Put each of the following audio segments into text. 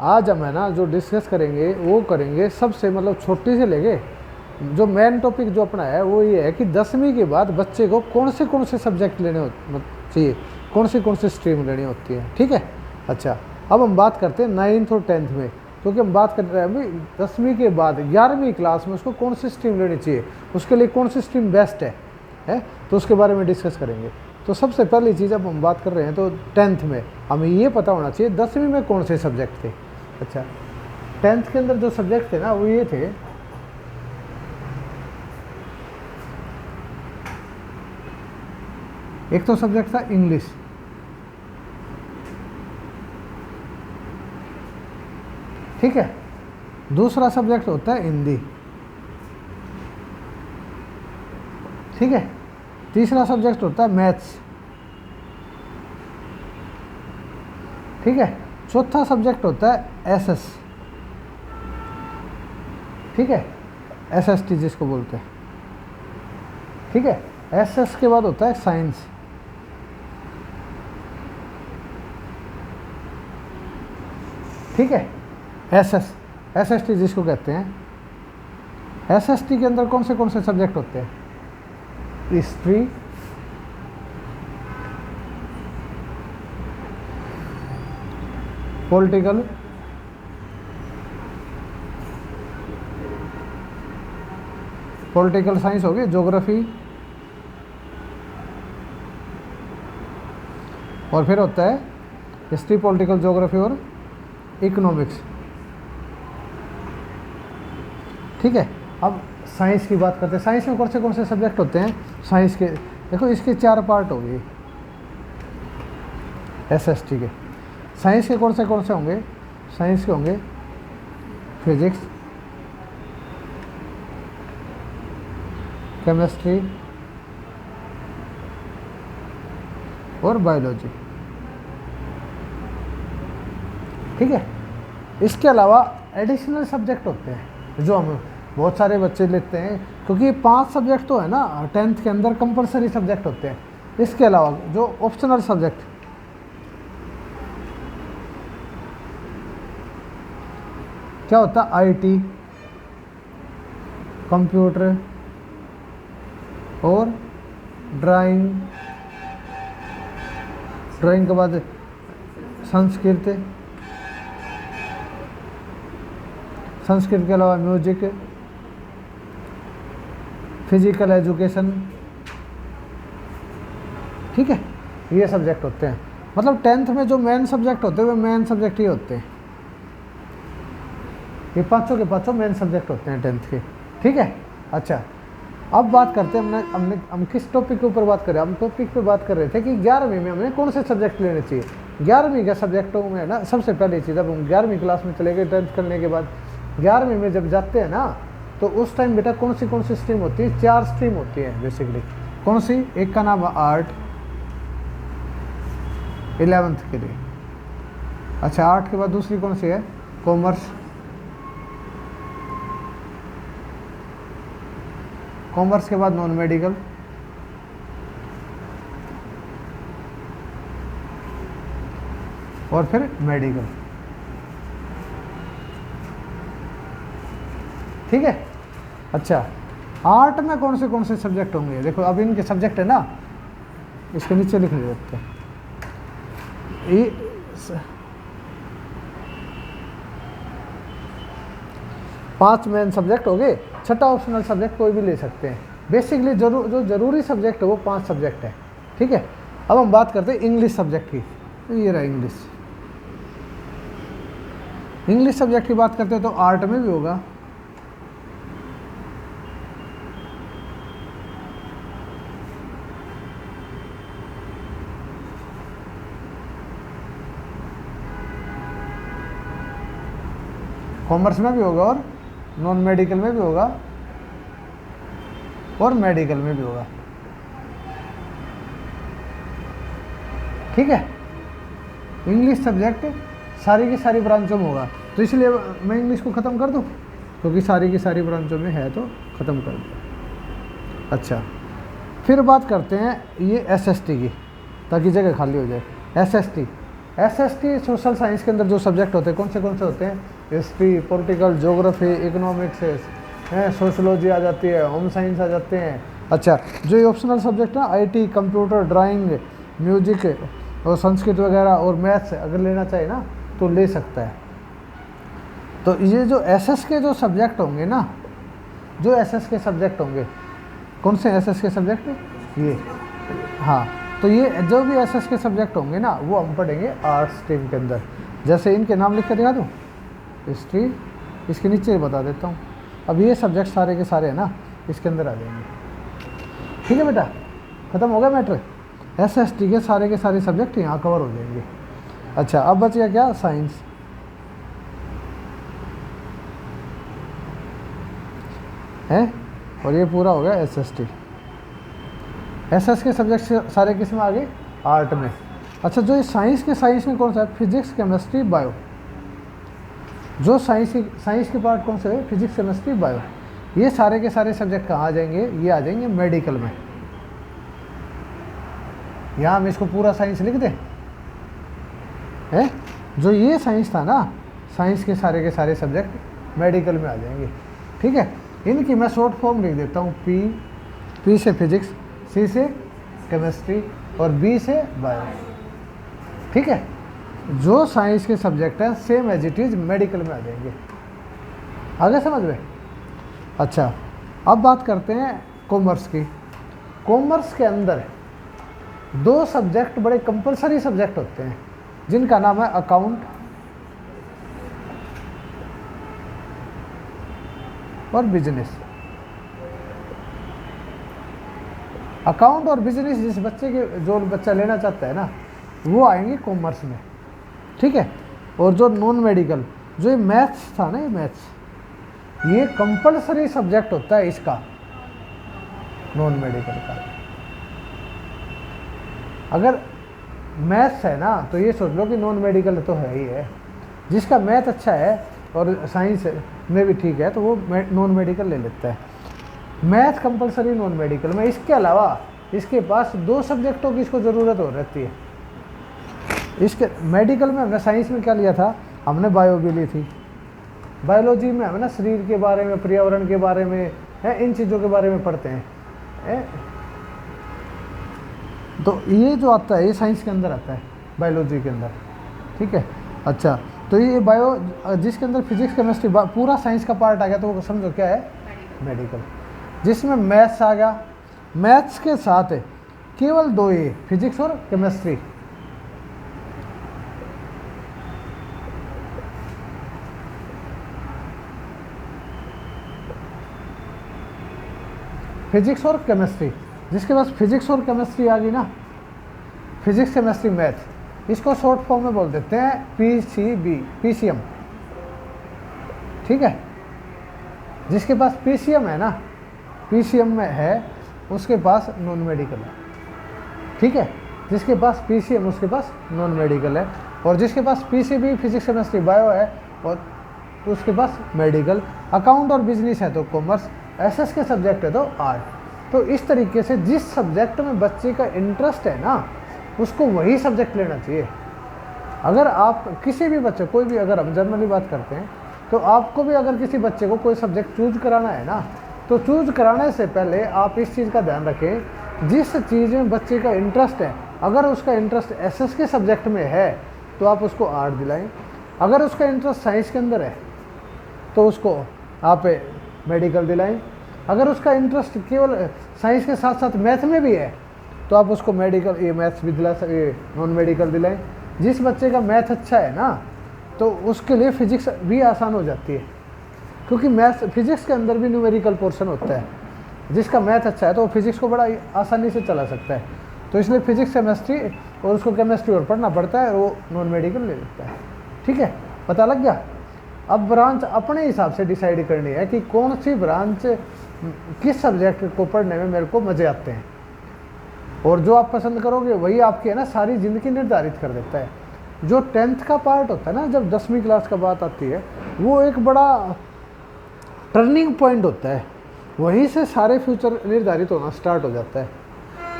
आज हम है ना जो डिस्कस करेंगे वो करेंगे सबसे मतलब छोटी से लेके जो मेन टॉपिक जो अपना है वो ये है कि 10वीं के बाद बच्चे को कौन से सब्जेक्ट लेने चाहिए, कौन सी स्ट्रीम लेनी होती है। ठीक है। अच्छा, अब हम बात करते हैं 9th और 10th में, क्योंकि हम बात कर रहे हैं अभी 10वीं के बाद 11वीं क्लास में उसको कौन सी स्ट्रीम लेनी चाहिए, उसके लिए कौन सी स्ट्रीम बेस्ट है तो उसके बारे में डिस्कस करेंगे। तो सबसे पहली चीज़ अब हम बात कर रहे हैं तो 10th में हमें ये पता होना चाहिए 10वीं में कौन से सब्जेक्ट थे। अच्छा, 10th के अंदर जो सब्जेक्ट थे ना वो ये थे, एक तो सब्जेक्ट था इंग्लिश, ठीक है। दूसरा सब्जेक्ट होता है हिंदी, ठीक है। तीसरा सब्जेक्ट होता है मैथ्स, ठीक है। चौथा सब्जेक्ट होता है एसएस, ठीक है, एसएसटी जिसको बोलते हैं, ठीक है। एसएस के बाद होता है साइंस, ठीक है। एसएसटी जिसको कहते हैं। एसएसटी के अंदर कौन से सब्जेक्ट होते हैं, हिस्ट्री, पॉलिटिकल, साइंस होगी, ज्योग्राफी, और फिर होता है हिस्ट्री, पॉलिटिकल, ज्योग्राफी और इकोनॉमिक्स, ठीक है। अब साइंस की बात करते हैं। साइंस में कौन से सब्जेक्ट होते हैं साइंस के, देखो इसके 4 पार्ट हो गए एसएसटी के। साइंस के कौन से होंगे, साइंस के होंगे फिजिक्स, केमिस्ट्री और बायोलॉजी, ठीक है। इसके अलावा एडिशनल सब्जेक्ट होते हैं जो हम बहुत सारे बच्चे लेते हैं, क्योंकि 5 सब्जेक्ट तो है ना 10th के अंदर कंपलसरी सब्जेक्ट होते हैं। इसके अलावा जो ऑप्शनल सब्जेक्ट, क्या होता है, आईटी, कंप्यूटर और ड्राइंग के बाद संस्कृत के अलावा म्यूजिक, फिजिकल एजुकेशन, ठीक है। ये सब्जेक्ट होते हैं। मतलब 10th में जो मेन सब्जेक्ट होते हैं वो मेन सब्जेक्ट ही होते हैं, ये पांचों के पांचों मेन सब्जेक्ट होते हैं 10th के, ठीक है। अच्छा, अब बात करते हैं हम किस टॉपिक के ऊपर बात कर रहे हैं। हम टॉपिक पे बात कर रहे थे कि 11वीं में हमें कौन से सब्जेक्ट लेने चाहिए। 11वीं के सब्जेक्टों में ना सबसे पहली चीज़, अब हम 11वीं क्लास में चले गए 10th करने के बाद, 11वीं में जब जाते हैं ना तो उस टाइम बेटा कौन सी स्ट्रीम होती है, 4 स्ट्रीम होती है बेसिकली। कौन सी, एक का नाम है आर्ट 11th के लिए। अच्छा, आर्ट के बाद दूसरी कौन सी है, कॉमर्स, कॉमर्स के बाद नॉन मेडिकल, और फिर मेडिकल, ठीक है। अच्छा, आर्ट में कौन से सब्जेक्ट होंगे, देखो अब इनके सब्जेक्ट है ना, इसके नीचे लिख देते हैं। ये 5 मेन सब्जेक्ट हो गए, छठा ऑप्शनल सब्जेक्ट कोई भी ले सकते हैं। बेसिकली जो जरूरी सब्जेक्ट है वो 5 सब्जेक्ट है, ठीक है। अब हम बात करते हैं इंग्लिश सब्जेक्ट की, तो ये रहा इंग्लिश सब्जेक्ट की बात करते हैं तो आर्ट में भी होगा, कॉमर्स में भी होगा, और नॉन मेडिकल में भी होगा, और मेडिकल में भी होगा, ठीक है। इंग्लिश सब्जेक्ट सारी की सारी ब्रांचों में होगा, तो इसलिए मैं इंग्लिश को ख़त्म कर दूं, क्योंकि सारी की सारी ब्रांचों में है तो ख़त्म कर दूँ। अच्छा, फिर बात करते हैं ये एसएसटी की, ताकि जगह खाली हो जाए। एसएसटी SST सोशल साइंस के अंदर जो सब्जेक्ट होते हैं कौन से होते हैं? हिस्ट्री, पॉलिटिकल, ज्योग्राफी, इकोनॉमिक्स है, सोशोलॉजी आ जाती है, होम साइंस आ जाते हैं। अच्छा, जो ये ऑप्शनल सब्जेक्ट है IT, कंप्यूटर, ड्राइंग, म्यूजिक और संस्कृत वगैरह और मैथ्स अगर लेना चाहे ना तो ले सकता है। तो ये जो SS के जो सब्जेक्ट होंगे ना, जो SS के सब्जेक्ट होंगे, कौन से SS के सब्जेक्ट? ये, हाँ, तो ये जो भी SS के सब्जेक्ट होंगे ना वो हम पढ़ेंगे आर्ट्स स्ट्रीम के अंदर। जैसे इनके नाम लिख कर दिखा दूँ, हिस्ट्री, इसके नीचे बता देता हूँ। अब ये सब्जेक्ट सारे के सारे है ना इसके अंदर आ जाएंगे। ठीक है बेटा, खत्म हो गया मैटर। SST के सारे सब्जेक्ट यहाँ कवर हो जाएंगे। अच्छा, अब बच गया क्या? साइंस है, और ये पूरा हो गया SST। SS के सब्जेक्ट सारे किस में आ गए? आर्ट में। अच्छा, जो ये साइंस में कौन सा है? Physics, chemistry, bio. जो साइंस के पार्ट कौन से है? Physics, chemistry, bio. ये सारे के सारे सब्जेक्ट कहाँ आ जाएंगे? ये आ जाएंगे मेडिकल में। यहाँ हम इसको पूरा साइंस लिख दें है। जो ये साइंस था ना, साइंस के सारे सब्जेक्ट मेडिकल में आ जाएंगे। ठीक है, इनकी मैं शॉर्ट फॉर्म लिख देता हूँ। P से फिजिक्स, C से केमिस्ट्री और B से बायो। ठीक है, जो साइंस के सब्जेक्ट हैं same as it is medical में आ जाएंगे। आगे समझ में? अच्छा, अब बात करते हैं कॉमर्स की। कॉमर्स के अंदर 2 सब्जेक्ट बड़े कंपलसरी सब्जेक्ट होते हैं जिनका नाम है अकाउंट और बिजनेस। अकाउंट और बिजनेस जिस बच्चे के जो बच्चा लेना चाहता है ना वो आएंगे कॉमर्स में। ठीक है, और जो नॉन मेडिकल, जो ये मैथ्स था ना, ये मैथ्स ये कंपलसरी सब्जेक्ट होता है इसका, नॉन मेडिकल का। अगर मैथ्स है ना तो ये सोच लो कि नॉन मेडिकल तो है ही है। जिसका मैथ अच्छा है और साइंस में भी ठीक है तो वो नॉन मेडिकल ले लेता है। मैथ कंपलसरी नॉन मेडिकल में। इसके अलावा इसके पास 2 सब्जेक्टों की इसको ज़रूरत हो रहती है। इसके मेडिकल में हमने साइंस में क्या लिया था? हमने बायो भी ली थी। बायोलॉजी में हमें ना शरीर के बारे में, पर्यावरण के बारे में है, इन चीज़ों के बारे में पढ़ते हैं। तो ये जो आता है ये साइंस के अंदर आता है, बायोलॉजी के अंदर। ठीक है, अच्छा, तो ये बायो जिसके अंदर फिजिक्स, केमिस्ट्री पूरा साइंस का पार्ट आ गया तो वो समझो क्या है? मेडिकल। जिसमें मैथ्स आ गया, मैथ्स के साथ केवल 2 ये फिजिक्स और केमिस्ट्री। फिजिक्स और केमिस्ट्री, जिसके पास फिजिक्स और केमिस्ट्री आ गई ना, फिजिक्स, केमिस्ट्री, मैथ, इसको शॉर्ट फॉर्म में बोल देते हैं PCM। ठीक है, जिसके पास PCM है ना, PCM में है उसके पास नॉन मेडिकल है। ठीक है, जिसके पास PCM उसके पास नॉन मेडिकल है, और जिसके पास PCB फिजिक्स, केमिस्ट्री, बायो है और उसके पास मेडिकल। अकाउंट और बिजनेस है तो कॉमर्स, SS के सब्जेक्ट है तो आर्ट। तो इस तरीके से जिस सब्जेक्ट में बच्चे का इंटरेस्ट है ना उसको वही सब्जेक्ट लेना चाहिए। अगर आप किसी भी बच्चे, कोई भी, अगर हम जनरली बात करते हैं तो आपको भी अगर किसी बच्चे को कोई सब्जेक्ट चूज कराना है ना तो चूज कराने से पहले आप इस चीज़ का ध्यान रखें, जिस चीज़ में बच्चे का इंटरेस्ट है, अगर उसका इंटरेस्ट SS के सब्जेक्ट में है तो आप उसको आर्ट दिलाएं। अगर उसका इंटरेस्ट साइंस के अंदर है तो उसको आप मेडिकल दिलाएं। अगर उसका इंटरेस्ट केवल साइंस के साथ साथ मैथ में भी है तो आप उसको मेडिकल, ये मैथ्स भी दिला ये नॉन मेडिकल दिलाएं। जिस बच्चे का मैथ अच्छा है ना तो उसके लिए फिजिक्स भी आसान हो जाती है, क्योंकि मैथ्स, फिजिक्स के अंदर भी न्यूमेरिकल पोर्शन होता है। जिसका मैथ अच्छा है तो वो फिजिक्स को बड़ा आसानी से चला सकता है। तो इसलिए फिजिक्स, केमिस्ट्री और उसको केमिस्ट्री और पढ़ना पड़ता है और वो नॉन मेडिकल ले लेता है। ठीक है, पता लग गया? अब ब्रांच अपने हिसाब से डिसाइड करनी है कि कौन सी ब्रांच किस सब्जेक्ट को पढ़ने में मेरे को मज़े आते हैं, और जो आप पसंद करोगे वही आपकी है ना सारी ज़िंदगी निर्धारित कर देता है। जो 10th का पार्ट होता है ना, जब 10वीं क्लास का बात आती है, वो एक बड़ा टर्निंग पॉइंट होता है। वहीं से सारे फ्यूचर निर्धारित होना स्टार्ट हो जाता है।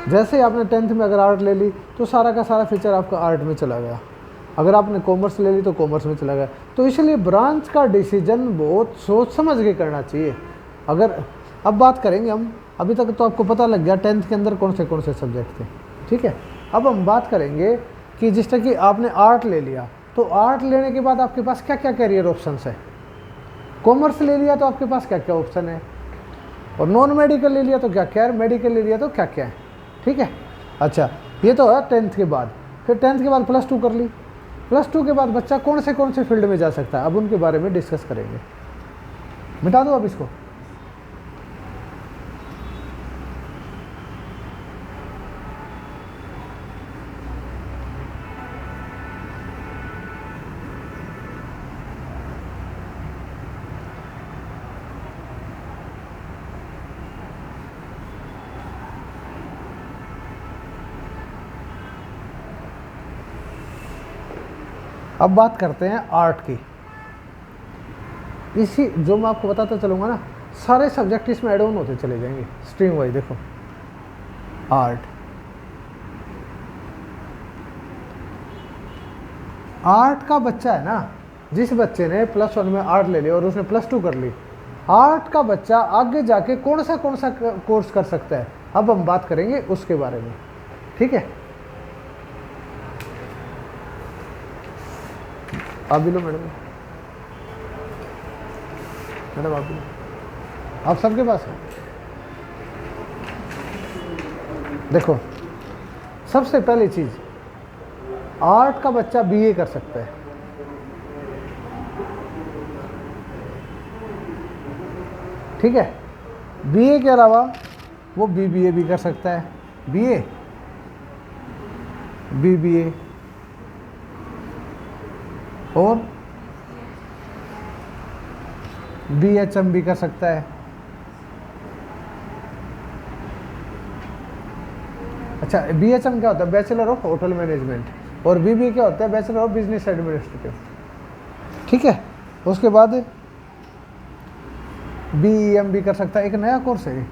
जैसे आपने 10th में अगर आर्ट ले ली तो सारा का सारा फ्यूचर आपका आर्ट में चला गया। अगर आपने कॉमर्स ले ली तो कॉमर्स में चला गया। तो इसलिए ब्रांच का डिसीजन बहुत सोच समझ के करना चाहिए। अगर अब बात करेंगे हम, अभी तक तो आपको पता लग गया 10th के अंदर कौन से सब्जेक्ट थे, ठीक है। अब हम बात करेंगे कि जिस तरह कि आपने आर्ट ले लिया, तो आर्ट लेने के बाद आपके पास क्या क्या कैरियर ऑप्शंस है। कॉमर्स ले लिया तो आपके पास क्या क्या ऑप्शन है, और नॉन मेडिकल ले लिया तो क्या क्या है, मेडिकल ले लिया तो क्या क्या है, ठीक है। अच्छा, ये तो है 10th के बाद। फिर 10th के बाद +2 कर ली। +2 के बाद बच्चा कौन से फील्ड में जा सकता है, अब उनके बारे में डिस्कस करेंगे। मिटा दो अब इसको। अब बात करते हैं आर्ट की। इसी जो मैं आपको बताता चलूँगा ना, सारे सब्जेक्ट इसमें एड ऑन होते चले जाएंगे स्ट्रीम वाइज। देखो आर्ट, आर्ट का बच्चा है ना, जिस बच्चे ने +1 में आर्ट ले लिया और उसने +2 कर ली, आर्ट का बच्चा आगे जाके कौन सा कोर्स कर सकता है, अब हम बात करेंगे उसके बारे में, ठीक है। आप भी लो मैडम, मैडम आप भी लो, आप सबके पास है। देखो सबसे पहली चीज, आर्ट का बच्चा BA कर सकता है, ठीक है। BA के अलावा वो BBA भी कर सकता है, BA BBA और BHM भी कर सकता है। अच्छा, BHM क्या होता है, बैचलर ऑफ होटल मैनेजमेंट, और BBA क्या होता है, बैचलर ऑफ बिजनेस एडमिनिस्ट्रेटिव, ठीक है। उसके बाद BEM भी कर सकता है, एक नया कोर्स है,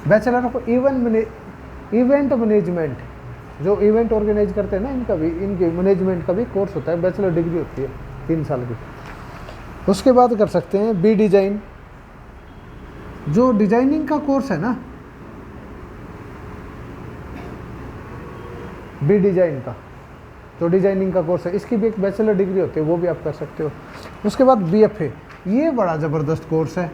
बैचलर ऑफ इवेंट मैनेजमेंट, जो इवेंट ऑर्गेनाइज करते हैं ना, इनका भी, इनके मैनेजमेंट का भी कोर्स होता है, बैचलर डिग्री होती है 3 साल की। उसके बाद कर सकते हैं B डिज़ाइन, जो डिजाइनिंग का कोर्स है ना, B डिज़ाइन का जो डिजाइनिंग का कोर्स है, इसकी भी एक बैचलर डिग्री होती है, वो भी आप कर सकते हो। उसके बाद BFA, ये बड़ा ज़बरदस्त कोर्स है,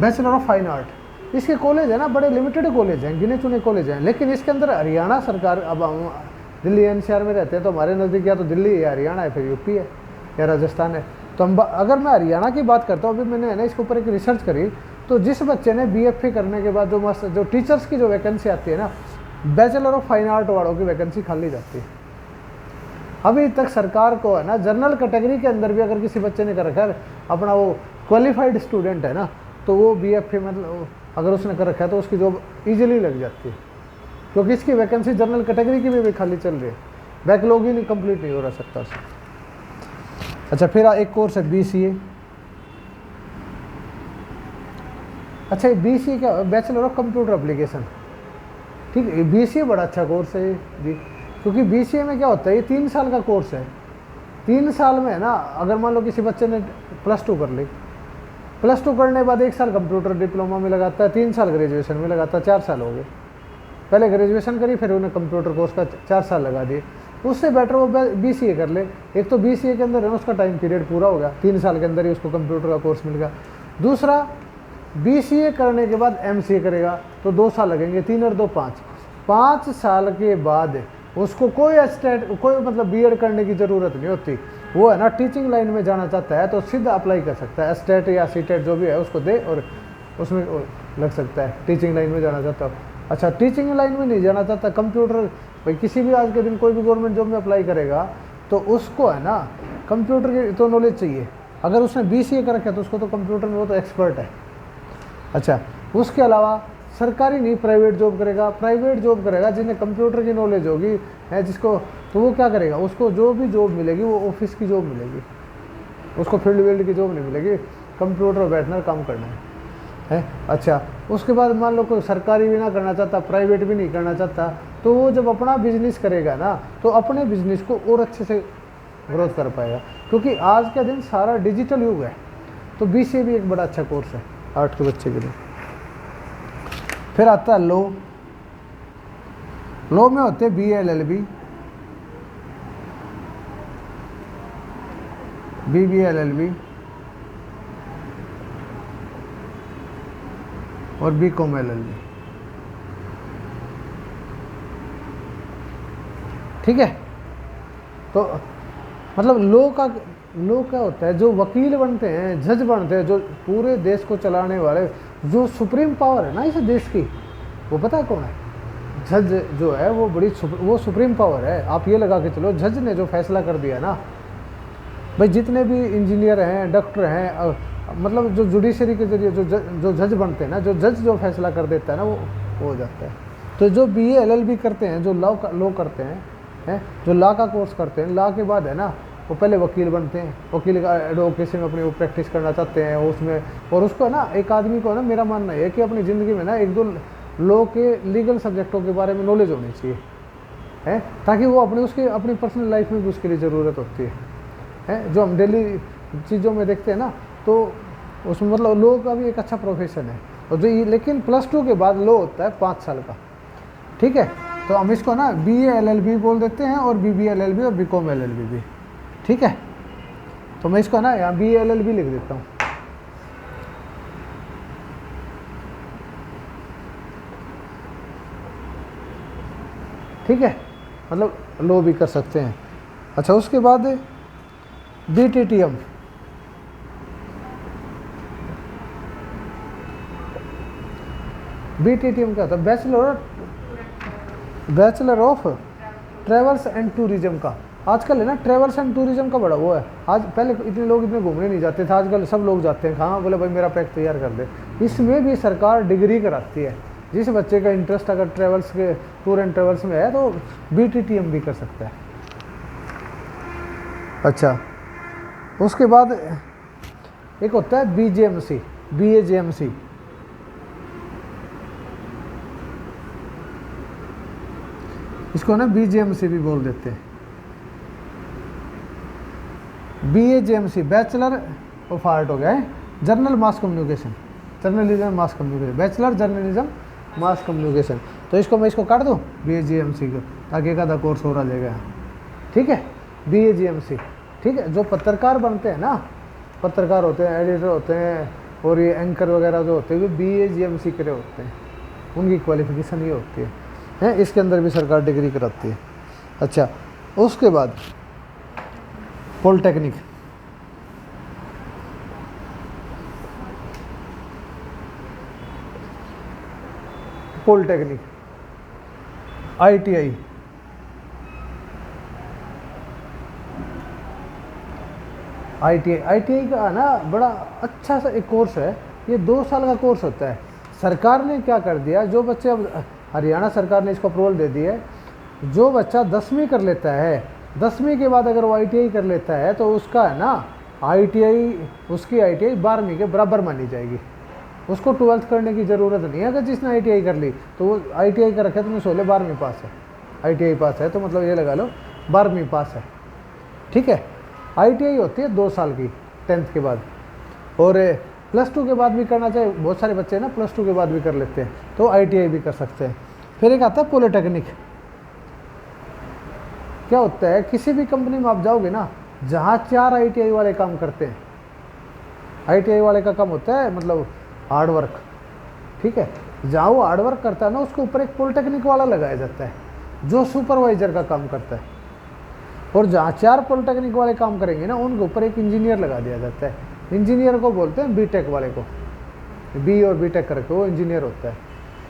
बैचलर ऑफ फाइन आर्ट। इसके कॉलेज है ना, बड़े लिमिटेड कॉलेज हैं, गिने चुने कॉलेज हैं, लेकिन इसके अंदर हरियाणा सरकार, अब हम दिल्ली NCR में रहते हैं तो हमारे नज़दीक या तो दिल्ली या हरियाणा है, फिर UP है या राजस्थान है। तो हम अगर मैं हरियाणा की बात करता हूँ, अभी मैंने है ना इसके ऊपर एक रिसर्च करी, तो जिस बच्चे ने BFA करने के बाद जो टीचर्स की जो वैकेंसी आती है ना, बैचलर ऑफ फाइन आर्ट वालों की वैकेंसी खाली जाती है। अभी तक सरकार को है ना, जनरल कैटेगरी के अंदर भी अगर किसी बच्चे ने कर रखा है अपना, वो क्वालिफाइड स्टूडेंट है ना, तो वो BFA मतलब अगर उसने कर रखा है तो उसकी जॉब ईजिली लग जाती है, क्योंकि इसकी वैकेंसी जनरल कैटेगरी की भी खाली चल रही है, बैकलॉग ही नहीं, कंप्लीट नहीं हो रहा सकता उससे। अच्छा, फिर एक कोर्स है BCA। अच्छा, ये BCA क्या, बैचलर ऑफ कंप्यूटर एप्लीकेशन, ठीक है। BCA बड़ा अच्छा कोर्स है जी, क्योंकि BCA में क्या होता है, ये 3 साल का कोर्स है। 3 साल में है ना, अगर मान लो किसी बच्चे ने +2 कर ली, +2 करने के बाद 1 साल कंप्यूटर डिप्लोमा में लगाता है, 3 साल ग्रेजुएशन में लगाता है, 4 साल हो गए। पहले ग्रेजुएशन करी, फिर उन्हें कंप्यूटर कोर्स का 4 साल लगा दिए। उससे बेटर वो BCA कर ले। एक तो BCA के अंदर है ना, उसका टाइम पीरियड पूरा हो गया, 3 साल के अंदर ही उसको कंप्यूटर का कोर्स मिल गया। दूसरा, BCA करने के बाद MCA करेगा तो 2 साल लगेंगे, 3 और 2 5। 5 साल के बाद उसको कोई मतलब B.Ed करने की ज़रूरत नहीं होती। वो है ना, टीचिंग लाइन में जाना चाहता है तो सीधा अप्लाई कर सकता है, STET या CTET जो भी है उसको दे और उसमें लग सकता है। टीचिंग लाइन में जाना चाहता हो, अच्छा टीचिंग लाइन में नहीं जाना चाहता, कंप्यूटर, भाई किसी भी आज के दिन कोई भी गवर्नमेंट जॉब में अप्लाई करेगा तो उसको है ना कंप्यूटर की तो नॉलेज चाहिए। अगर उसने BCA कर रखा है तो उसको तो कंप्यूटर में वो तो एक्सपर्ट है। अच्छा, उसके अलावा सरकारी नहीं, प्राइवेट जॉब करेगा जिन्हें कंप्यूटर की नॉलेज होगी है जिसको, तो वो क्या करेगा, उसको जो भी जॉब मिलेगी वो ऑफिस की जॉब मिलेगी, उसको फील्ड की जॉब नहीं मिलेगी, कंप्यूटर बैठना काम करना है। है। अच्छा, उसके बाद मान लो कोई सरकारी भी ना करना चाहता, प्राइवेट भी नहीं करना चाहता, तो वो जब अपना बिजनेस करेगा ना, तो अपने बिजनेस को और अच्छे से ग्रोथ कर पाएगा, क्योंकि आज का दिन सारा डिजिटल युग है। तो BCA भी एक बड़ा अच्छा कोर्स है आर्ट के बच्चे के लिए। फिर आता है लॉ। लॉ में होते हैं BA LLB, BBA LLB और BCom LLB। ठीक है, तो मतलब लो क्या होता है, जो वकील बनते हैं, जज बनते हैं, जो पूरे देश को चलाने वाले, जो सुप्रीम पावर है ना इस देश की, वो पता है कौन है? जज जो है वो वो सुप्रीम पावर है। आप ये लगा के चलो, जज ने जो फैसला कर दिया ना भाई, जितने भी इंजीनियर हैं, डॉक्टर हैं, मतलब जो जुडिशरी के जरिए जो जज बनते हैं ना, जो जज जो फैसला कर देता है ना, वो हो जाता है। तो जो BA LLB करते हैं, जो लॉ करते हैं, जो लॉ का कोर्स करते हैं, लॉ के बाद है ना वो पहले वकील बनते हैं, वकील का एडवोकेसी में अपनी वो प्रैक्टिस करना चाहते हैं उसमें। और उसको ना, एक आदमी को ना, मेरा मानना है कि अपनी ज़िंदगी में ना 1-2 लॉ के लीगल सब्जेक्टों के बारे में नॉलेज होनी चाहिए, है, ताकि वो अपनी पर्सनल लाइफ में भी उसके लिए ज़रूरत होती है। जो हम डेली चीज़ों में देखते हैं ना, तो उसमें मतलब लॉ का भी एक अच्छा प्रोफेशन है। और लेकिन +2 के बाद लॉ होता है 5 साल का। ठीक है, तो हम इसको ना BA LLB बोल देते हैं, और BBA LLB और BCom LLB भी। ठीक है, तो मैं इसको ना यहाँ BA LLB लिख देता हूँ। ठीक है, मतलब लो भी कर सकते हैं। अच्छा, उसके बाद BTTM, BTTM क्या होता है? Bachelor of travels and tourism का। आजकल है ना ट्रेवल्स एंड टूरिज्म का बड़ा वो है। आज पहले इतने लोग इतने घूमने नहीं जाते थे, आजकल सब लोग जाते हैं। हाँ, बोले भाई मेरा पैक तैयार कर दे। इसमें भी सरकार डिग्री कराती है। जिस बच्चे का इंटरेस्ट अगर ट्रेवल्स के टूर एंड ट्रेवल्स में है तो BTTM भी कर सकता है। अच्छा, उसके बाद एक होता है BJMC, BAJMC। इसको ना BJMC भी बोल देते हैं। BAJMC बैचलर ऑफ आर्ट हो गया है, journal mass communication, journalism mass communication, bachelor journalism mass communication. तो इसको मैं काट दूँ BAJMC को, ताकि एक आधा कोर्स और आ जाएगा। ठीक है, BAJMC। ठीक है, जो पत्रकार बनते हैं ना, पत्रकार होते हैं, एडिटर होते हैं, और ये एंकर वगैरह जो होते हैं, BAJMC के होते हैं, उनकी क्वालिफिकेशन ये होती है। इसके अंदर भी सरकार डिग्री कराती है। अच्छा, उसके बाद पॉलिटेक्निक, ITI, ITI का ना बड़ा अच्छा सा एक कोर्स है। ये 2 साल का कोर्स होता है। सरकार ने क्या कर दिया, जो बच्चे, अब हरियाणा सरकार ने इसको अप्रूवल दे दी है, जो बच्चा 10वीं कर लेता है, 10वीं के बाद अगर वो ITI कर लेता है, तो उसका है ना उसकी ITI 12वीं के बराबर मानी जाएगी। उसको 12th करने की ज़रूरत नहीं है। अगर जिसने ITI कर ली तो वो ITI कर रखे तो मैं 12वीं पास है, ITI पास है, तो मतलब ये लगा लो 12वीं पास है। ठीक है, ITI होती है 2 साल की 10th के बाद, और +2 के बाद भी करना चाहिए। बहुत सारे बच्चे ना +2 के बाद भी कर लेते हैं, तो ITI भी कर सकते हैं। फिर एक आता है पॉलिटेक्निक। क्या होता है, किसी भी कंपनी में आप जाओगे ना, जहाँ 4 ITI वाले काम करते हैं, ITI वाले का काम होता है मतलब हार्ड वर्क। ठीक है, जहाँ वो हार्ड वर्क करता है ना, उसके ऊपर एक पॉलिटेक्निक वाला लगाया जाता है, जो सुपरवाइजर का काम करता है। और जहाँ 4 पॉलिटेक्निक वाले काम करेंगे ना, उनके ऊपर एक इंजीनियर लगा दिया जाता है। इंजीनियर को बोलते हैं BTech वाले को, B और BTech करके वो इंजीनियर होता है।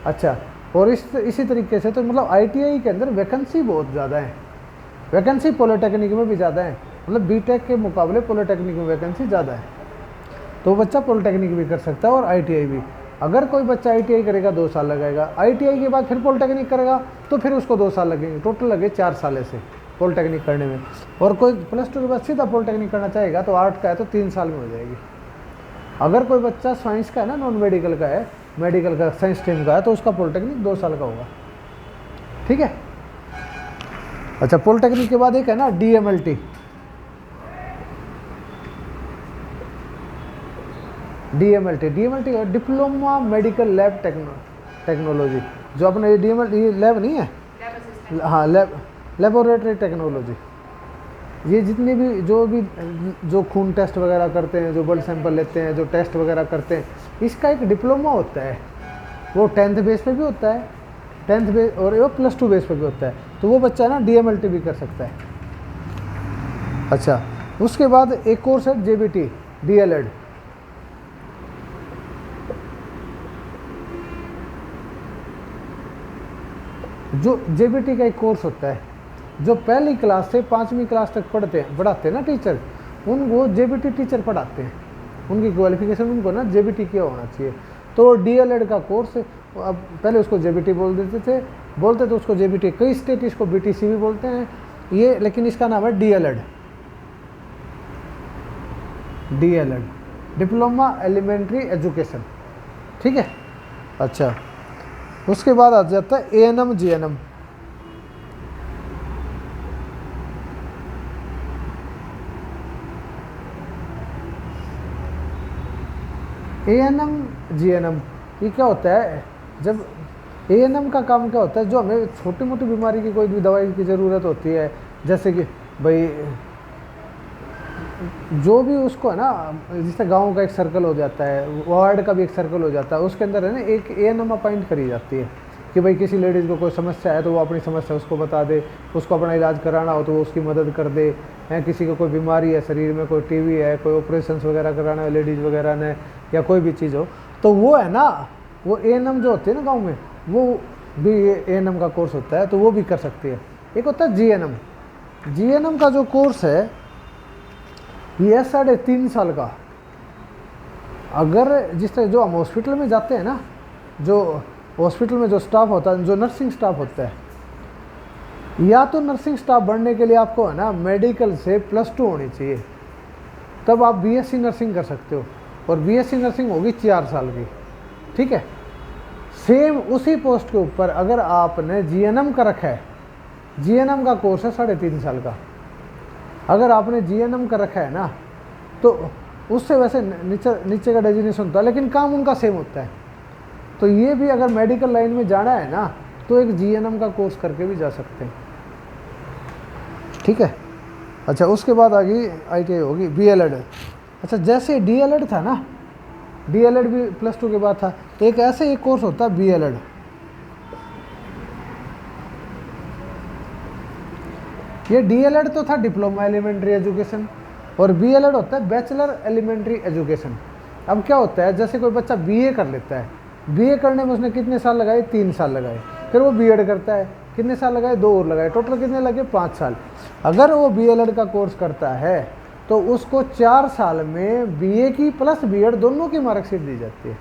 अच्छा, और इसी तरीके से तो मतलब ITI के अंदर वैकेंसी बहुत ज़्यादा है, वैकेंसी पॉलिटेक्निक में भी ज़्यादा है, मतलब BTech के मुकाबले पॉलिटेक्निक में वैकेंसी ज़्यादा है। तो बच्चा पॉलिटेक्निक भी कर सकता है और ITI भी। अगर कोई बच्चा ITI करेगा 2 साल लगाएगा, ITI के बाद फिर पॉलिटेक्निक करेगा तो फिर उसको 2 साल लगेंगे, टोटल लगे 4 साल ऐसे पॉलिटेक्निक करने में। और कोई +2 के बाद सीधा पॉलिटेक्निक करना चाहेगा तो आर्ट का है तो 3 साल में हो जाएगी। अगर कोई बच्चा साइंस का है ना, नॉन मेडिकल का है, मेडिकल का साइंस स्ट्रीम का है, तो उसका पॉलिटेक्निक 2 साल का होगा। ठीक है। अच्छा, पॉलिटेक्निक के बाद एक है ना DMLT। DMLT diploma medical lab technology. जो अपने ये DMLT लैब नहीं है, हाँ लेबोरेटरी टेक्नोलॉजी। ये जितने भी जो खून टेस्ट वगैरह करते हैं, जो ब्लड सैंपल लेते हैं, जो टेस्ट वगैरह करते हैं, इसका एक डिप्लोमा होता है। वो 10th बेस पे भी होता है, 10th बेस, और वो +2 बेस पे भी होता है। तो वो बच्चा ना DMLT भी कर सकता है। अच्छा, उसके बाद एक कोर्स है JBT DLED। जो JBT का एक कोर्स होता है, जो पहली क्लास से 5वीं क्लास तक पढ़ाते हैं ना टीचर, उनको JBT टीचर पढ़ाते हैं। उनकी क्वालिफिकेशन उनको ना JBT किया होना चाहिए। तो DLED का कोर्स, अब पहले उसको JBT बोलते थे उसको JBT, कई स्टेट इसको BTC भी बोलते हैं ये, लेकिन इसका नाम है DLED डिप्लोमा एलिमेंट्री एजुकेशन। ठीक है। अच्छा, उसके बाद आ जाता है ANM GNM। ANM GNM ये क्या होता है? जब ANM का काम क्या होता है, जो हमें छोटी मोटी बीमारी की कोई भी दवाई की ज़रूरत होती है, जैसे कि भाई जो भी उसको है ना, जैसे गांव का एक सर्कल हो जाता है, वार्ड का भी एक सर्कल हो जाता है, उसके अंदर है ना एक ANM अपॉइंट करी जाती है कि भाई किसी लेडीज़ को कोई समस्या है तो वो अपनी समस्या उसको बता दे, उसको अपना इलाज कराना हो तो वो उसकी मदद कर दे, है किसी को कोई बीमारी है शरीर में, कोई TB है, कोई ऑपरेशन वगैरह कराना है लेडीज़ वगैरह ने, या कोई भी चीज़ हो, तो वो है ना, वो ANM जो होती है ना गाँव में, वो भी ANM का कोर्स होता है, तो वो भी कर सकती है। एक होता है GNM का जो कोर्स है ये 3.5 साल का। अगर जिस तरह जो हम हॉस्पिटल में जाते हैं ना, जो हॉस्पिटल में जो स्टाफ होता है, जो नर्सिंग स्टाफ होता है, या तो नर्सिंग स्टाफ बनने के लिए आपको है ना मेडिकल से +2 होनी चाहिए, तब आप BSc नर्सिंग कर सकते हो, और BSc नर्सिंग होगी 4 साल की। ठीक है। सेम उसी पोस्ट के ऊपर अगर आपने GNM का रखा है, GNM का कोर्स है 3.5 साल का, अगर आपने GNM का रखा है ना, तो उससे वैसे नीचे का डेजिग्नेशन होता है, लेकिन काम उनका सेम होता है। तो ये भी अगर मेडिकल लाइन में जाना है ना, तो एक GNM का कोर्स करके भी जा सकते हैं। ठीक है। अच्छा, उसके बाद आ गई ITI होगी BLED। अच्छा, जैसे DLED था ना, DLED भी +2 के बाद था, एक ऐसे एक कोर्स होता है BLED। ये DLED तो था डिप्लोमा एलिमेंट्री एजुकेशन, और BLED होता है बैचलर एलिमेंट्री एजुकेशन। अब क्या होता है, जैसे कोई बच्चा BA कर लेता है, BA करने में उसने कितने साल लगाए? 3 साल लगाए। फिर वो B.Ed करता है, कितने साल लगाए? 2 और लगाए, टोटल कितने लगे? 5 साल। अगर वो BLED का कोर्स करता है तो उसको 4 साल में BA की प्लस B.Ed दोनों की मार्कशीट दी जाती है।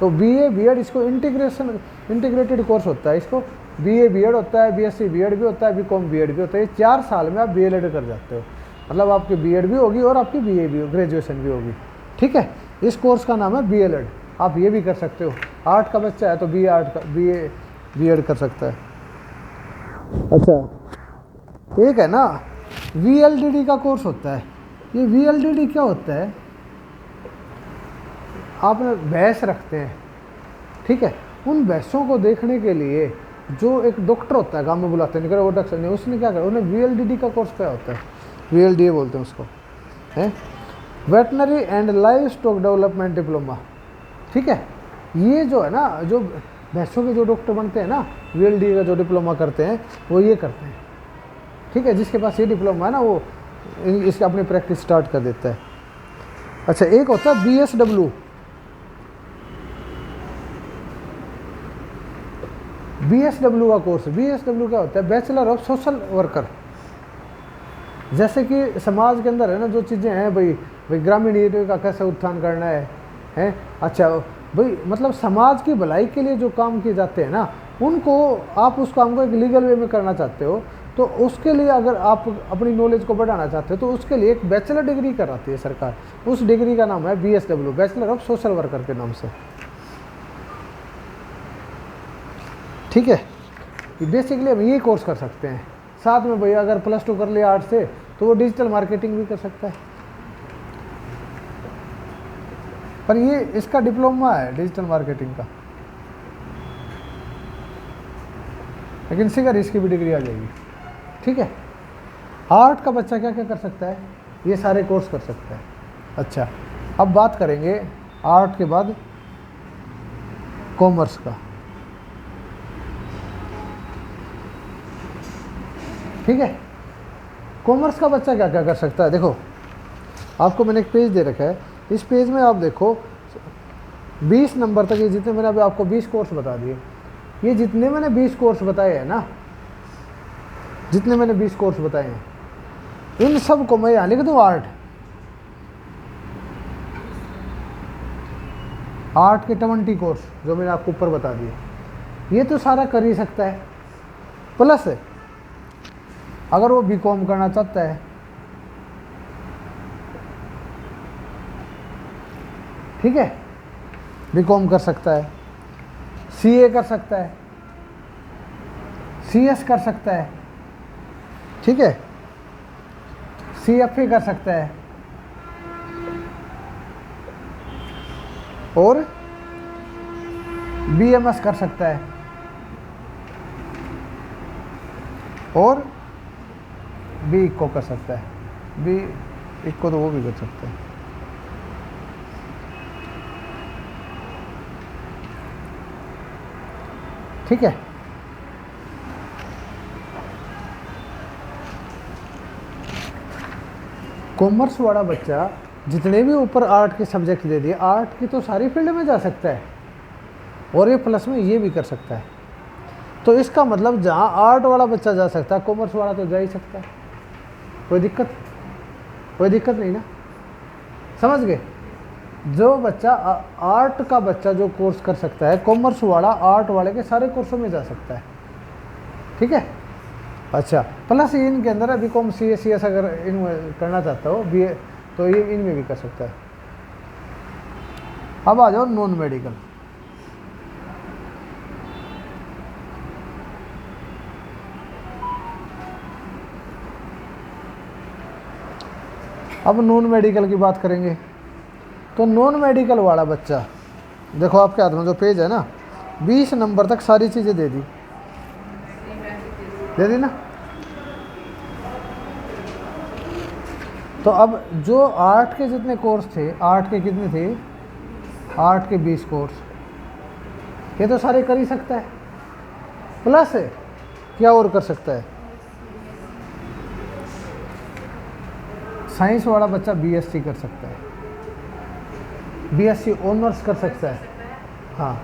तो BA B.Ed इसको इंटीग्रेटेड कोर्स होता है, इसको BA B.Ed होता है, BSc B.Ed भी होता है, BCom B.Ed भी होता है। 4 साल में आप DLED कर जाते हो, मतलब आपकी B.Ed भी होगी और आपकी BA भी, ग्रेजुएशन भी होगी। ठीक है। इस कोर्स का नाम है BLED। आप ये भी कर सकते हो, आर्ट का बच्चा है तो BA B.Ed कर सकता है। अच्छा, एक है ना VLDD का कोर्स होता है। ये VLDD क्या होता है? आप भैंस रखते हैं, ठीक है, उन भैंसों को देखने के लिए जो एक डॉक्टर होता है, गाँव में बुलाते हैं, वो डॉक्टर नहीं, उसने क्या करा, उन्हें VLDD का कोर्स क्या होता है? VLDA बोलते हैं उसको, है veterinary and live stock development diploma. ठीक है। ये जो है ना, जो भैंसों के जो डॉक्टर बनते हैं ना, VLDA का जो डिप्लोमा करते हैं वो ये करते हैं। ठीक है। जिसके पास ये डिप्लोमा है ना, वो इसकी अपनी प्रैक्टिस स्टार्ट कर देता है। अच्छा, एक होता है BSW। BSW का कोर्स, BSW क्या होता है? Bachelor of social worker. जैसे कि समाज के अंदर है ना जो चीज़ें हैं, भाई ग्रामीण एरिया का कैसे उत्थान करना है। अच्छा भाई, मतलब समाज की भलाई के लिए जो काम किए जाते हैं ना, उनको आप उस काम को एक लीगल वे में करना चाहते हो, तो उसके लिए अगर आप अपनी नॉलेज को बढ़ाना चाहते हो तो उसके लिए एक बैचलर डिग्री कराती है सरकार। उस डिग्री का नाम है BSW, bachelor of social worker के नाम से। ठीक है, बेसिकली हम ये कोर्स कर सकते हैं। साथ में भैया अगर +2 कर लिया आर्ट्स से तो वो डिजिटल मार्केटिंग भी कर सकता है, पर ये इसका डिप्लोमा है डिजिटल मार्केटिंग का, लेकिन सिगर इसकी भी डिग्री आ जाएगी। ठीक है, आर्ट का बच्चा क्या क्या कर सकता है, ये सारे कोर्स कर सकता है। अच्छा, अब बात करेंगे आर्ट के बाद कॉमर्स का। ठीक है, कॉमर्स का बच्चा क्या क्या कर सकता है। देखो आपको मैंने एक पेज दे रखा है, इस पेज में आप देखो 20 नंबर तक, ये जितने मैंने अभी आपको 20 कोर्स बता दिए, ये जितने मैंने 20 कोर्स बताए हैं ना, जितने मैंने 20 कोर्स बताए हैं, इन सब को मैं यहाँ लिख दूँ आर्ट के 20 कोर्स जो मैंने आपको ऊपर बता दिए, ये तो सारा कर ही सकता है। प्लस अगर वो BCom करना चाहता है, ठीक है, BCom कर सकता है, CA कर सकता है, CS कर सकता है, ठीक है, CFA कर सकता है, और BMS कर सकता है, और BEco कर सकता है। BEco तो वो भी कर सकता है। ठीक है, कॉमर्स वाला बच्चा जितने भी ऊपर आर्ट के सब्जेक्ट दे दिए, आर्ट की तो सारी फील्ड में जा सकता है, और ये प्लस में ये भी कर सकता है। तो इसका मतलब जहाँ आर्ट वाला बच्चा जा सकता है, कॉमर्स वाला तो जा ही सकता है। कोई दिक्कत नहीं ना, समझ गए। जो बच्चा आर्ट का बच्चा जो कोर्स कर सकता है, कॉमर्स वाला आर्ट वाले के सारे कोर्सों में जा सकता है। ठीक है, अच्छा, प्लस इनके अंदर है BCom CA CS अगर इन करना चाहता हो BA, तो ये इनमें भी कर सकता है। अब आ जाओ नॉन मेडिकल। अब नॉन मेडिकल की बात करेंगे, तो नॉन मेडिकल वाला बच्चा, देखो आपके हाथ में जो पेज है ना, 20 नंबर तक सारी चीज़ें दे दी ना। तो अब जो आर्ट के जितने कोर्स थे, आर्ट के कितने थे, आर्ट के 20 कोर्स, ये तो सारे कर ही सकता है। प्लस क्या और कर सकता है, साइंस वाला बच्चा BSc कर सकता है, BSc ऑनर्स कर सकता है। हाँ,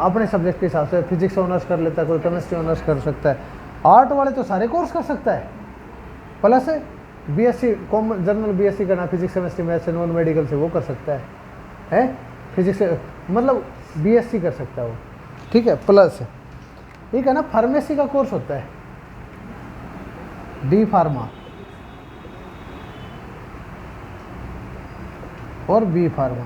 अपने सब्जेक्ट के हिसाब से फिजिक्स ऑनर्स कर लेता है, कोई केमिस्ट्री ऑनर्स कर सकता है। आर्ट वाले तो सारे कोर्स कर सकता है। प्लस BSc जनरल BSc करना, physics chemistry maths non medical से वो कर सकता है फिजिक्स मतलब BSc कर सकता है वो। ठीक है, प्लस एक है ना फार्मेसी का कोर्स होता है, D फार्मा और B फार्मा।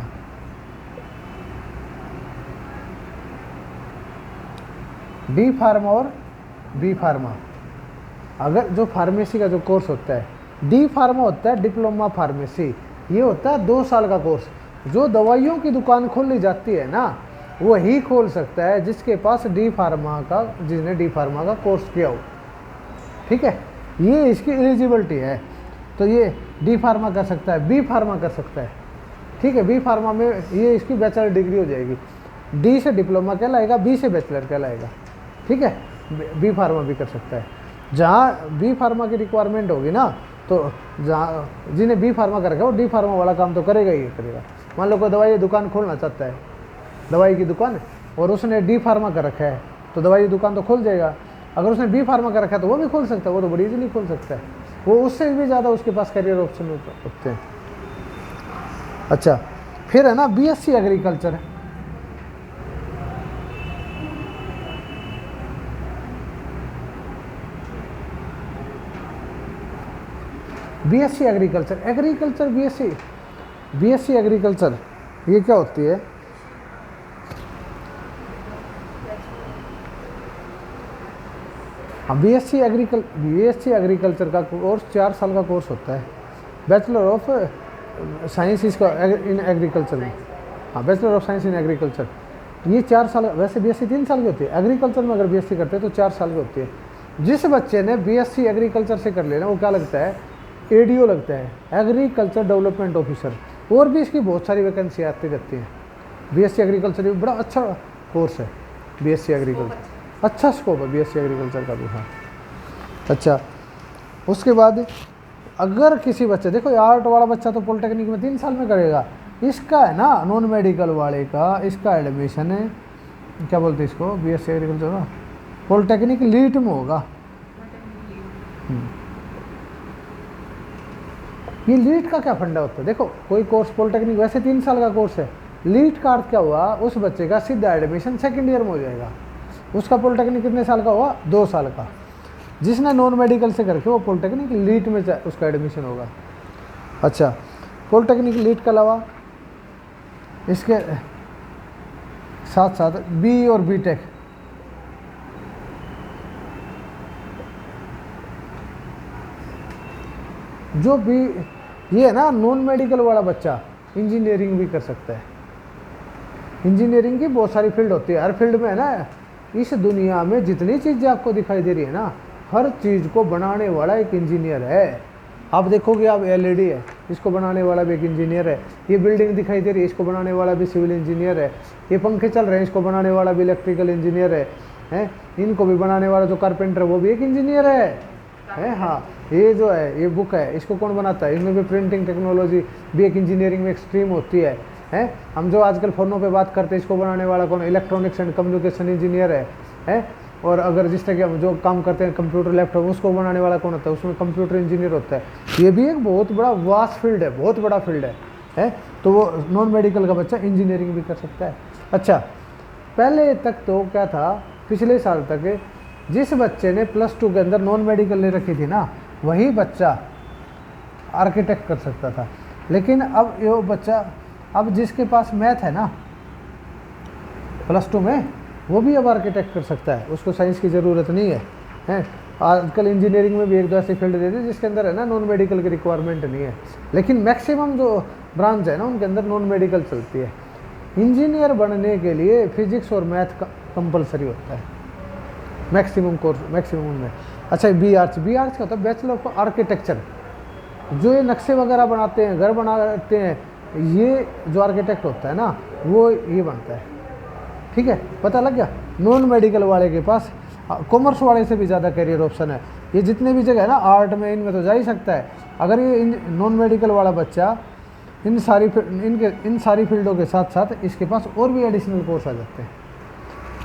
D फार्मा और B फार्मा, अगर जो फार्मेसी का जो कोर्स होता है, D फार्मा होता है डिप्लोमा फार्मेसी, ये होता है 2 साल का कोर्स। जो दवाइयों की दुकान खोली जाती है ना, वो ही खोल सकता है जिसके पास जिसने D फार्मा का कोर्स किया हो। ठीक है, ये इसकी एलिजिबिलिटी है। तो ये D फार्मा कर सकता है, B फार्मा कर सकता है। ठीक है, B फार्मा में ये इसकी बैचलर डिग्री हो जाएगी। D से डिप्लोमा कहलाएगा, B से बैचलर कहलाएगा। ठीक है, B फार्मा भी कर सकता है। जहाँ B फार्मा की रिक्वायरमेंट होगी ना, तो जहाँ जिन्हें B फार्मा कर रखा है वो D फार्मा वाला काम तो करेगा ही करेगा। मान लो कोई दवाई की दुकान खोलना चाहता है, दवाई की दुकान, और उसने D फार्मा कर रखा है, तो दवाई की दुकान तो खोल जाएगा। अगर उसने B फार्मा कर रखा है तो वो भी खोल सकता है, वो तो बड़ी इजीली खोल सकता है। वो उससे भी ज़्यादा उसके पास करियर ऑप्शन होते हैं। अच्छा, फिर है ना BSc agriculture. BSc agriculture, agriculture BSc, BSc agriculture ये क्या होती है? हाँ, बीएससी एग्रीकल्चर का कोर्स 4 साल का कोर्स होता है। बैचलर ऑफ साइंस इसका इन एग्रीकल्चर में, हाँ bachelor of science in agriculture ये 4 साल, वैसे बीएससी 3 साल की होती है, एग्रीकल्चर में अगर बीएससी करते हैं तो 4 साल की होती है। जिस बच्चे ने बीएससी एग्रीकल्चर से कर लेना वो क्या लगता है? एडीओ लगता है, एग्रीकल्चर डेवलपमेंट ऑफिसर। और भी इसकी बहुत सारी वैकेंसी आती रहती हैं। बीएससी एग्रीकल्चर भी बड़ा अच्छा कोर्स है, बीएससी एग्रीकल्चर अच्छा स्कोप है बीएससी एग्रीकल्चर का भी। हाँ अच्छा, उसके बाद अगर किसी बच्चे, देखो आर्ट वाला बच्चा तो पॉलिटेक्निक में 3 साल में करेगा, इसका है ना नॉन मेडिकल वाले का, इसका एडमिशन है क्या बोलते हैं इसको, बीएससी एग्रीकल्चर का पॉलिटेक्निक लीट में होगा। ये लीट का क्या फंडा होता है? देखो कोई कोर्स पॉलिटेक्निक वैसे 3 साल का कोर्स है, लीट का अर्थ क्या हुआ? उस बच्चे का सीधा एडमिशन सेकेंड ईयर में हो जाएगा। उसका पॉलिटेक्निक कितने साल का हुआ? 2 साल का। जिसने नॉन मेडिकल से करके वो पॉलिटेक्निक लीट में उसका एडमिशन होगा। अच्छा, पॉलिटेक्निक लीट के अलावा इसके साथ साथ बी और बी टेक, जो भी ये है ना नॉन मेडिकल वाला बच्चा इंजीनियरिंग भी कर सकता है। इंजीनियरिंग की बहुत सारी फील्ड होती है, हर फील्ड में है ना, इस दुनिया में जितनी चीज़ें आपको दिखाई दे रही है ना, हर चीज़ को बनाने वाला एक इंजीनियर है। आप देखोगे, आप एलईडी है, इसको बनाने वाला भी एक इंजीनियर है। ये बिल्डिंग दिखाई दे रही है, इसको बनाने वाला भी सिविल इंजीनियर है। ये पंखे चल रहे हैं, इसको बनाने वाला भी इलेक्ट्रिकल इंजीनियर है। इनको भी बनाने वाला जो कारपेंटर वो भी एक इंजीनियर है। हाँ, ये जो है ये बुक है, इसको कौन बनाता है? इसमें भी प्रिंटिंग टेक्नोलॉजी भी एक इंजीनियरिंग में एक स्ट्रीम होती है। हम जो आजकल फ़ोनों पे बात करते हैं, इसको बनाने वाला कौन? इलेक्ट्रॉनिक्स एंड कम्युनिकेशन इंजीनियर है। और अगर जिस तरह के हम जो काम करते हैं कंप्यूटर लैपटॉप, उसको बनाने वाला कौन होता है? उसमें कंप्यूटर इंजीनियर होता है। ये भी एक बहुत बड़ा वास्ट फील्ड है, बहुत बड़ा फील्ड है। तो वो नॉन मेडिकल का बच्चा इंजीनियरिंग भी कर सकता है। अच्छा, पहले तक तो क्या था, पिछले साल तक जिस बच्चे ने +2 के अंदर नॉन मेडिकल ले रखी थी ना, वही बच्चा आर्किटेक्ट कर सकता था। लेकिन अब ये बच्चा, अब जिसके पास मैथ है ना +2 में, वो भी अब आर्किटेक्ट कर सकता है, उसको साइंस की ज़रूरत नहीं है। आजकल इंजीनियरिंग में भी 1-2 ऐसी फील्ड दे दी जिसके अंदर है ना नॉन मेडिकल की रिक्वायरमेंट नहीं है, लेकिन मैक्सिमम जो ब्रांच है ना उनके अंदर नॉन मेडिकल चलती है। इंजीनियर बनने के लिए फिजिक्स और मैथ का कंपलसरी होता है, मैक्सिमम कोर्स, मैक्सिमम में। अच्छा, बी आर्ट्स का होता है बैचलर ऑफ आर्किटेक्चर। जो ये नक्शे वगैरह बनाते हैं, घर बनाते हैं, ये जो आर्किटेक्ट होता है ना, वो ये बनता है। ठीक है, पता लग गया? नॉन मेडिकल वाले के पास कॉमर्स वाले से भी ज़्यादा करियर ऑप्शन है। ये जितने भी जगह है ना आर्ट में, इनमें तो जा ही सकता है। अगर ये नॉन मेडिकल वाला बच्चा इन सारी फील्डों के साथ साथ इसके पास और भी एडिशनल कोर्स आ जाते हैं।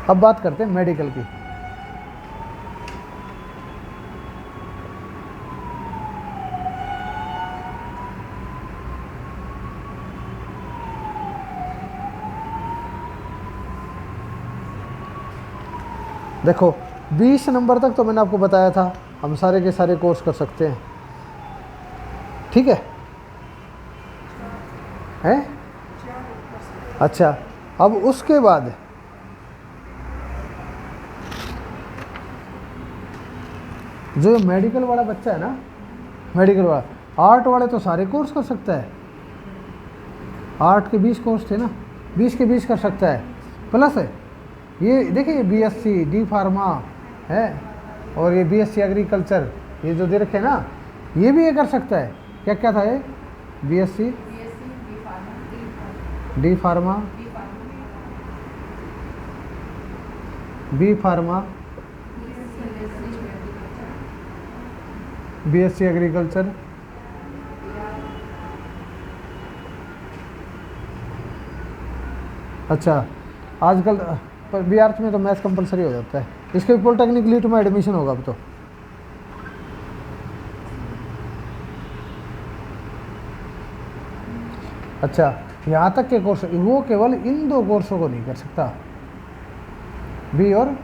अब बात करते हैं मेडिकल की। देखो 20 नंबर तक तो मैंने आपको बताया था, हम सारे के सारे कोर्स कर सकते हैं। ठीक है? अच्छा, अब उसके बाद जो मेडिकल वाला बच्चा है ना, मेडिकल वाला, आर्ट वाले तो सारे कोर्स कर सकता है। आर्ट के 20 कोर्स थे ना, 20 के 20 कर सकता है। प्लस है ये देखिए, बीएससी डी फार्मा है और ये बीएससी एग्रीकल्चर, ये जो दे रखे हैं ना, ये भी ये कर सकता है। क्या क्या था ये? BSc D pharma, B pharma, BSc agriculture, अच्छा आजकल पर बी आर्ट्स में तो मैथ्स कंपलसरी हो जाता है। इसके भी पॉलिटेक्निक लीट में एडमिशन होगा अब तो। अच्छा, यहाँ तक के कोर्स, वो केवल इन 2 कोर्सों को नहीं कर सकता, बी और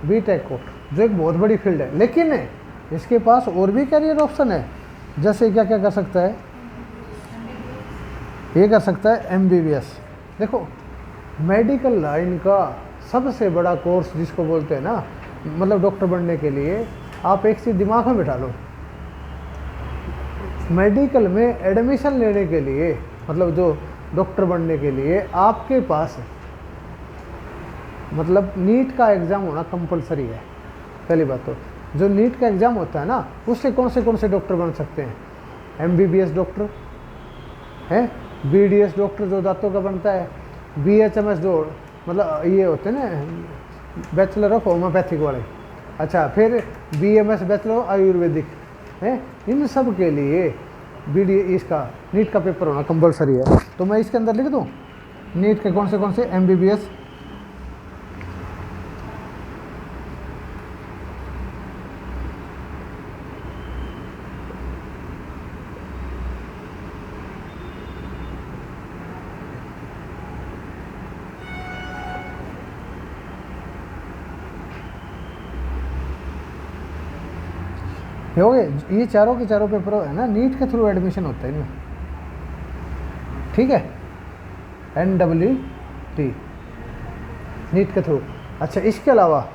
बी टेक को, जो एक बहुत बड़ी फील्ड है। लेकिन इसके पास और भी करियर ऑप्शन है। जैसे क्या क्या कर सकता है, ये कर सकता है MBBS। देखो मेडिकल लाइन का सबसे बड़ा कोर्स जिसको बोलते हैं ना, मतलब डॉक्टर बनने के लिए, आप एक चीज़ दिमाग में बिठा लो, मेडिकल में एडमिशन लेने के लिए, मतलब जो डॉक्टर बनने के लिए आपके पास मतलब नीट का एग्ज़ाम होना कंपलसरी है। पहली बात तो जो नीट का एग्ज़ाम होता है ना, उससे कौन से डॉक्टर बन सकते हैं, MBBS डॉक्टर है, BDS डॉक्टर जो दांतों का बनता है, BHMS जो मतलब ये होते हैं ना बैचलर ऑफ होम्योपैथिक वाले, अच्छा फिर BMS बैचलर ऑफ आयुर्वेदिक है, इन सब के लिए BD इसका नीट का पेपर होना कंपलसरी है। तो मैं इसके अंदर लिख दूँ नीट के कौन से MBBS, हो गए ये चारों के चारों पेपर है ना, नीट के थ्रू एडमिशन होता है इनमें, ठीक है, NWT नीट के थ्रू। अच्छा इसके अलावा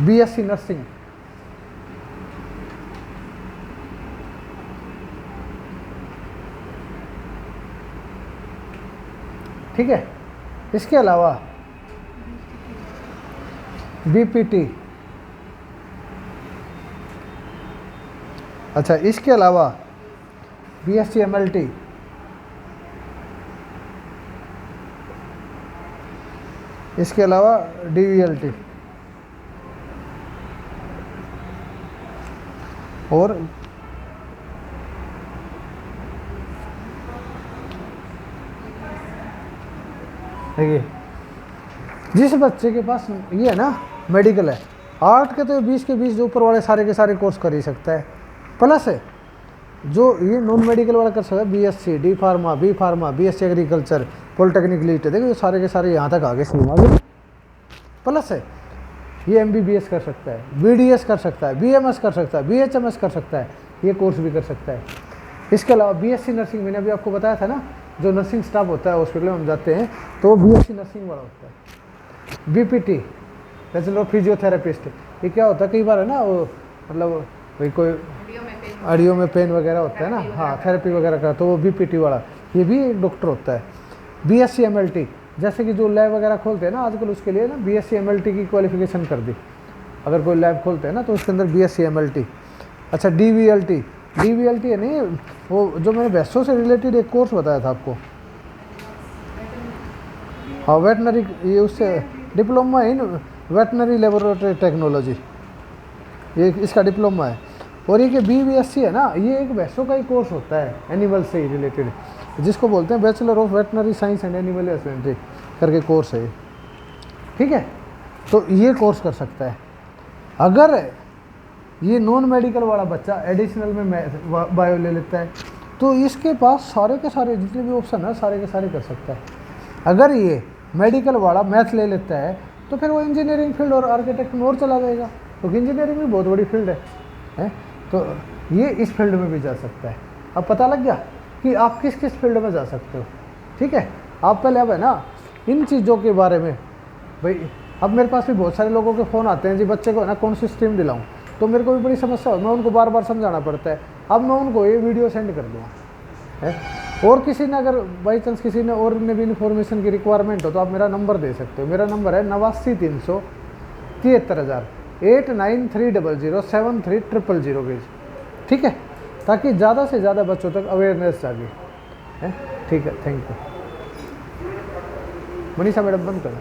BSc नर्सिंग, ठीक है, इसके अलावा BPT, अच्छा इसके अलावा BSc MLT, इसके अलावा DVLT और देखिए जिस बच्चे के पास ये है ना मेडिकल है, आर्ट के तो 20 के 20 जो ऊपर वाले सारे के सारे कोर्स कर ही सकता है, प्लस है जो ये नॉन मेडिकल वाला कर सकता है, BSc, D pharma, B pharma, BSc agriculture, polytechnic LEET, देखो ये सारे के सारे यहाँ तक आगे सीमा आगे, प्लस है ये MBBS कर सकता है, BDS कर सकता है, BMS कर सकता है, BHMS कर सकता है, ये कोर्स भी कर सकता है। इसके अलावा BSc नर्सिंग, मैंने अभी आपको बताया था ना, जो नर्सिंग स्टाफ होता है हॉस्पिटल में हम जाते हैं तो BSc नर्सिंग वाला होता है। BPT बैचलर ऑफ फिजियोथेरेपिस्ट, ये क्या होता है, कई बार है ना वो मतलब भाई कोई ऑडियो में पेन वगैरह होता है ना, हाँ थेरेपी वगैरह का, तो वो BPT वाला ये भी एक डॉक्टर होता है। BSc MLT, जैसे कि जो लैब वगैरह खोलते हैं ना आजकल, उसके लिए ना BSc MLT की क्वालिफिकेशन कर दी, अगर कोई लैब खोलते हैं ना तो उसके अंदर BSc MLT। अच्छा DVLT है नहीं, वो जो मैंने भैंसों से रिलेटेड एक कोर्स बताया था आपको, हाँ वेटनरी, ये उससे diploma in veterinary laboratory technology, ये इसका डिप्लोमा है। और ये कि BVSc है ना, ये एक भैंसों का ही कोर्स होता है एनिमल से ही रिलेटेड, जिसको बोलते हैं bachelor of veterinary science and animal husbandry करके कोर्स है, ठीक है। तो ये कोर्स कर सकता है। अगर ये नॉन मेडिकल वाला बच्चा एडिशनल में बायो ले लेता है तो इसके पास सारे के सारे जितने भी ऑप्शन है सारे के सारे कर सकता है। अगर ये मेडिकल वाला मैथ ले लेता है तो फिर वो इंजीनियरिंग फील्ड और आर्किटेक्ट में और चला जाएगा, क्योंकि इंजीनियरिंग भी बहुत बड़ी फील्ड है, तो ये इस फील्ड में भी जा सकता है। अब पता लग गया कि आप किस किस फील्ड में जा सकते हो, ठीक है। आप पहले अब है ना इन चीज़ों के बारे में, भाई अब मेरे पास भी बहुत सारे लोगों के फ़ोन आते हैं जी बच्चे को है ना कौन सी स्ट्रीम दिलाऊं, तो मेरे को भी बड़ी समस्या हो, मैं उनको बार बार समझाना पड़ता है। अब मैं उनको ये वीडियो सेंड कर दूँगा है, और किसी ने अगर बाई चांस किसी ने और ने भी इन्फॉर्मेशन की रिक्वायरमेंट हो तो आप मेरा नंबर दे सकते हो। मेरा नंबर है 89 300 73,000 8930073000, ठीक है, ताकि ज़्यादा से ज़्यादा बच्चों तक अवेयरनेस जागे है, ठीक है। Thank you. मनीषा मैडम बंद करो।